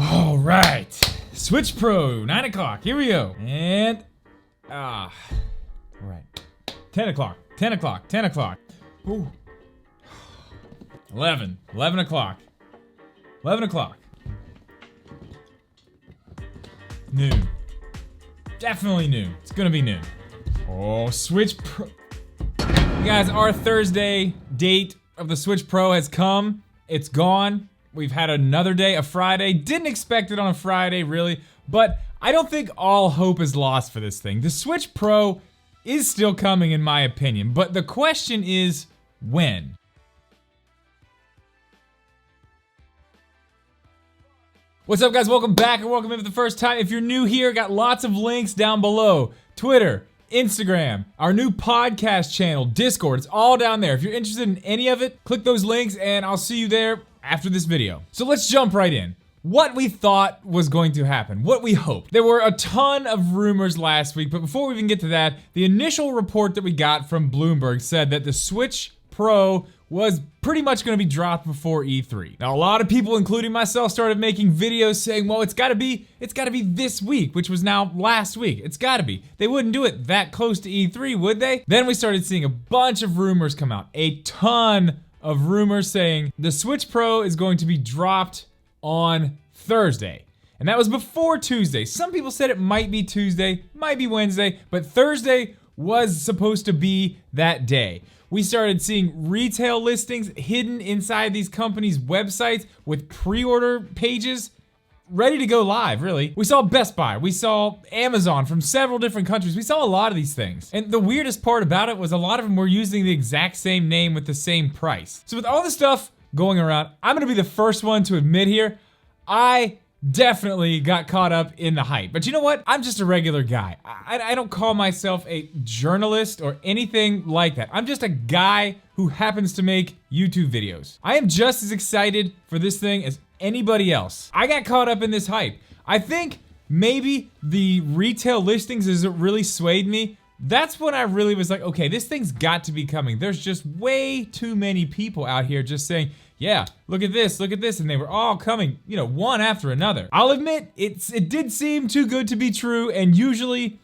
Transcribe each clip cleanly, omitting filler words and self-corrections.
All right, Switch Pro, 9 o'clock, here we go. And, all right, 10 o'clock, 10 o'clock, 10 o'clock. Ooh. 11 o'clock, 11 o'clock. Noon, definitely noon, it's gonna be noon. Oh, Switch Pro. You guys, our Thursday date of the Switch Pro has come, it's gone. We've had another day, a Friday. Didn't expect it on a Friday, really, but I don't think all hope is lost for this thing. The Switch Pro is still coming, in my opinion, but the question is, when? What's up, guys? Welcome back, or welcome in for the first time. If you're new here, got lots of links down below. Twitter, Instagram, our new podcast channel, Discord, it's all down there. If you're interested in any of it, click those links and I'll see you there after this video. So let's jump right in. What we thought was going to happen, what we hoped. There were a ton of rumors last week, but before we even get to that, the initial report that we got from Bloomberg said that the Switch Pro was pretty much gonna be dropped before E3. Now, a lot of people, including myself, started making videos saying, well, it's gotta be this week, which was now last week. It's gotta be. They wouldn't do it that close to E3, would they? Then we started seeing a bunch of rumors come out, a ton of rumors saying the Switch Pro is going to be dropped on Thursday. And that was before Tuesday. Some people said it might be Tuesday, might be Wednesday, but Thursday was supposed to be that day. We started seeing retail listings hidden inside these companies' websites with pre-order pages ready to go live, really. We saw Best Buy, we saw Amazon from several different countries. We saw a lot of these things. And the weirdest part about it was a lot of them were using the exact same name with the same price. So with all this stuff going around, I'm gonna be the first one to admit here, I definitely got caught up in the hype. But you know what? I'm just a regular guy. I don't call myself a journalist or anything like that. I'm just a guy who happens to make YouTube videos. I am just as excited for this thing as anybody else. I got caught up in this hype. I think maybe the retail listings is what really swayed me. That's when I really was like, okay, this thing's got to be coming. There's just way too many people out here just saying, yeah, look at this, and they were all coming, you know, one after another. I'll admit, it did seem too good to be true, and usually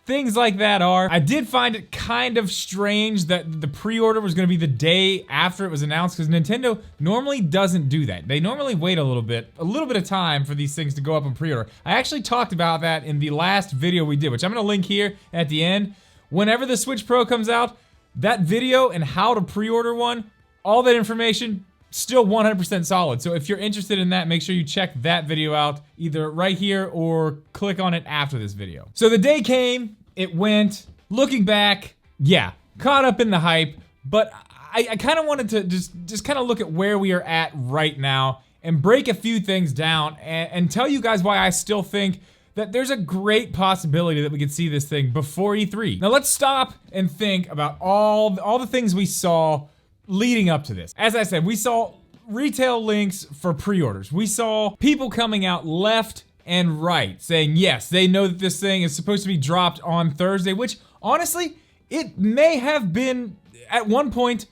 things like that are. I did find it kind of strange that the pre-order was gonna be the day after it was announced, because Nintendo normally doesn't do that. They normally wait a little bit of time for these things to go up on pre-order. I actually talked about that in the last video we did, which I'm gonna link here at the end. Whenever the Switch Pro comes out, that video and how to pre-order one, all that information, still 100% solid. So if you're interested in that, make sure you check that video out either right here or click on it after this video. So the day came, it went. Looking back, yeah, caught up in the hype, but I kind of wanted to just kind of look at where we are at right now and break a few things down and tell you guys why I still think that there's a great possibility that we could see this thing before E3. Now let's stop and think about all the things we saw leading up to this. As I said, we saw retail links for pre-orders. We saw people coming out left and right saying, yes, they know that this thing is supposed to be dropped on Thursday, which honestly, it may have been at one point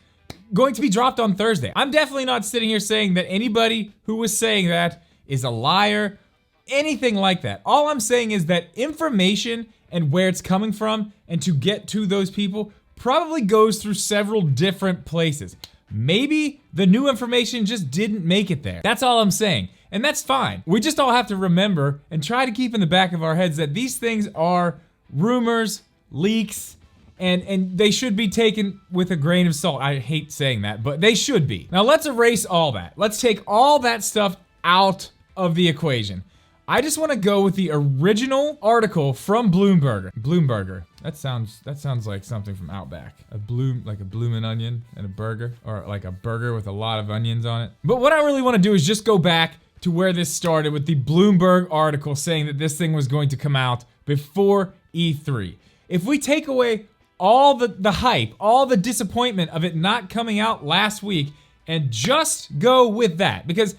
going to be dropped on Thursday. I'm definitely not sitting here saying that anybody who was saying that is a liar, anything like that. All I'm saying is that information and where it's coming from and to get to those people probably goes through several different places. Maybe the new information just didn't make it there. That's all I'm saying, and that's fine. We just all have to remember and try to keep in the back of our heads that these things are rumors, leaks, and they should be taken with a grain of salt. I hate saying that, but they should be. Now let's erase all that. Let's take all that stuff out of the equation. I just want to go with the original article from Bloomberger. That sounds like something from Outback. Like a bloomin' onion and a burger, or like a burger with a lot of onions on it. But what I really want to do is just go back to where this started with the Bloomberg article saying that this thing was going to come out before E3. If we take away all the hype, all the disappointment of it not coming out last week, and just go with that, because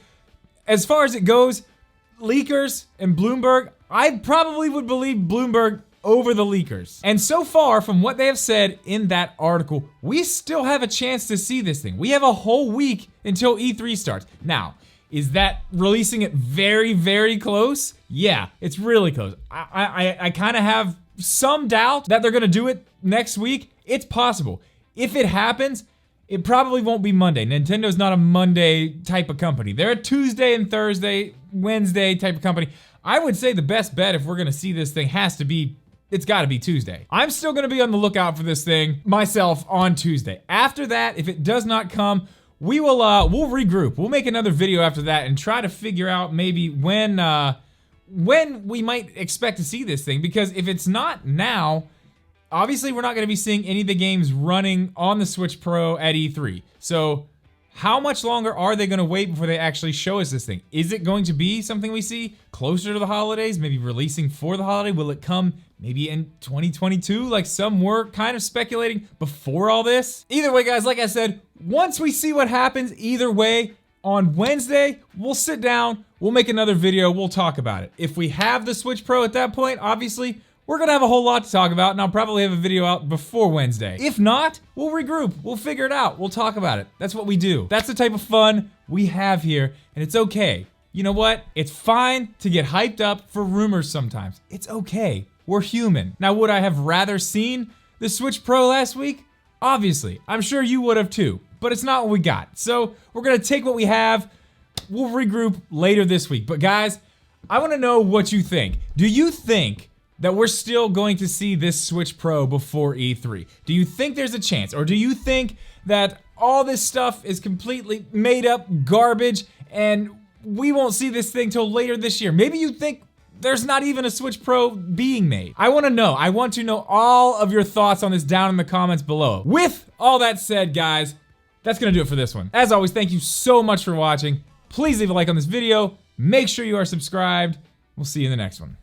as far as it goes, leakers and Bloomberg, I probably would believe Bloomberg over the leakers. And so far, from what they have said in that article, we still have a chance to see this thing. We have a whole week until E3 starts. Now, Is that releasing it very, very close? Yeah, it's really close. I kind of have some doubt that they're gonna do it next week. It's possible. If it happens, it probably won't be Monday. Nintendo's not a Monday type of company. They're a Tuesday and Thursday, Wednesday type of company. I would say the best bet if we're gonna see this thing it's gotta be Tuesday. I'm still gonna be on the lookout for this thing myself on Tuesday. After that, if it does not come, we'll regroup. We'll make another video after that and try to figure out maybe when we might expect to see this thing, because if it's not now, obviously we're not going to be seeing any of the games running on the Switch Pro at E3. So how much longer are they going to wait before they actually show us this thing? Is it going to be something we see closer to the holidays, maybe releasing for the holiday? Will it come maybe in 2022, like some were kind of speculating before all this? Either way, guys, like I said, once we see what happens, either way, on Wednesday, we'll sit down, we'll make another video, we'll talk about it. If we have the Switch Pro at that point, obviously, we're gonna have a whole lot to talk about, and I'll probably have a video out before Wednesday. If not, we'll regroup, we'll figure it out, we'll talk about it. That's what we do. That's the type of fun we have here, and it's okay. You know what? It's fine to get hyped up for rumors sometimes. It's okay. We're human. Now, would I have rather seen the Switch Pro last week? Obviously. I'm sure you would have too, but it's not what we got. So we're gonna take what we have. We'll regroup later this week. But guys, I wanna know what you think. Do you think that we're still going to see this Switch Pro before E3? Do you think there's a chance? Or do you think that all this stuff is completely made up garbage and we won't see this thing till later this year? Maybe you think there's not even a Switch Pro being made. I wanna know. I want to know all of your thoughts on this down in the comments below. With all that said, guys, that's gonna do it for this one. As always, thank you so much for watching. Please leave a like on this video. Make sure you are subscribed. We'll see you in the next one.